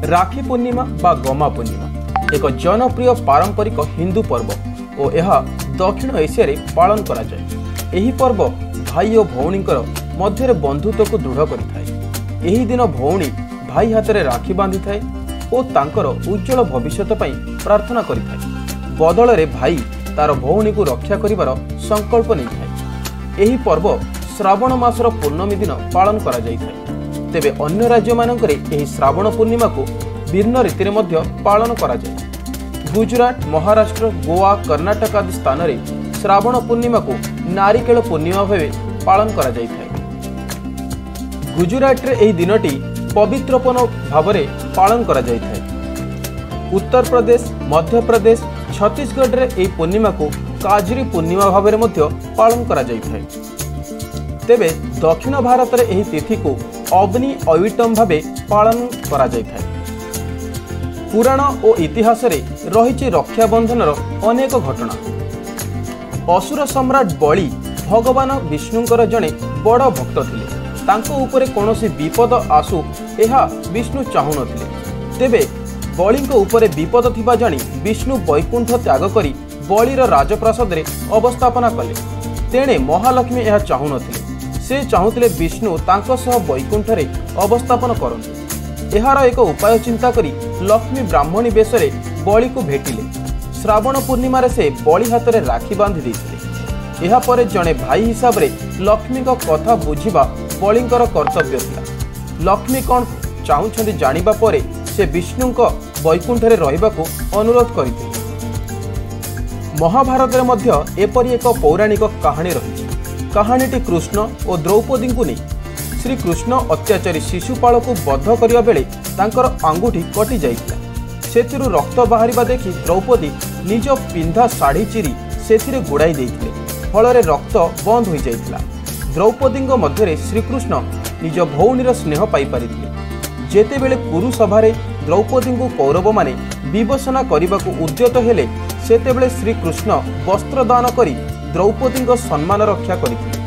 राखी पूर्णिमा बा गमा पूर्णिमा एक जनप्रिय पारंपरिक हिंदू पर्व और यह दक्षिण एशिया रे पालन करा जाए। एही पर्व भाई और भौणींकर मध्य बंधुत्व को दृढ़ करिथाए। एही दिन भौणी भाई हाथ में राखी बांधि थाए और तांकर उज्जवल भविष्यत पई प्रार्थना करिथाए। बदल रे भाई तार भौणी को रक्षा करिवार संकल्प नहीं थाए। एही पर्व श्रावण मासर पूर्णमी दिन पालन करा जाइथाए। तेबे अन्य राज्य मानकरे एही श्रावण पूर्णिमा को भिन्न रीति रे मध्य पालन करा जाए। गुजरात, महाराष्ट्र, गोवा, कर्नाटक आदि स्थान रे श्रावण पूर्णिमा को नारिकेल पूर्णिमा भावे पालन करा जाइथाए। गुजरात रे एही दिनटी पवित्रपन भावरे पालन करा जाइथाए। उत्तर प्रदेश, मध्य प्रदेश, छत्तीसगढ़ रे एही पूर्णिमा को काजरी पूर्णिमा भावरे मध्य पालन करा जाइथाए। तेबे दक्षिण भारत रे एही तिथि को अग्नि अविटम भावे पालन करा जाइथाए। पुराण और इतिहास रे रहिछि रक्षाबंधन अनेक घटना। असुर सम्राट बलि भगवान विष्णुंकर जड़े बड़ भक्त थिले। तांको उपरे कौनसी विपद आसु एहा विष्णु चाहू नथिले। तेबे बलिंको उपरे विपद थिबा जानी विष्णु वैकुंठ त्याग करी बलिर राजप्रासाद रे अवस्थापना कले। तेणे महालक्ष्मी एहा चाहू नथिले। से चाहूतिले विष्णु तांको सह वैकुंठ रे अवस्थापन करंतु। एहार एक उपाय चिंता करी लक्ष्मी ब्राह्मणी बेश बलि को भेटिले। श्रावण पूर्णिमा रे से बलि हाथ में राखी बांधि देइथिले। एहा परे जणे भाई हिसाब रे लक्ष्मी को कथा बुझिबा बलिंकर कर्तव्य थिला। लक्ष्मी कौन चाहुछंती जानिबा परे से विष्णु को वैकुंठ रे रहिबाकू अनुरोध करिथिले। महाभारत रे मध्य एपरि एक पौराणिक कहानी रही। कहानीटी कृष्ण और द्रौपदी को नहीं। श्री कृष्ण अत्याचारी शिशुपाल को बद्ध करने बेले तांकर आंगुठी कटि जाइतिला। सेथिरु रक्त बाहरिबा देखि द्रौपदी निज पिंधा साड़ी चिरी सेथिरे गुड़ाई देइथिले। फलरे रक्त बंद हो जाइतिला। द्रौपदीଙ୍କ मध्यरे श्रीकृष्ण निज भौणीर स्नेह पाई पारिथिले। जेतेबेले कुरुसभारे द्रौपदी को कौरव माने विवशना करने उद्यत हेले सेतेबेले श्रीकृष्ण वस्त्र दान करी द्रौपदी सम्मान रक्षा करथिले।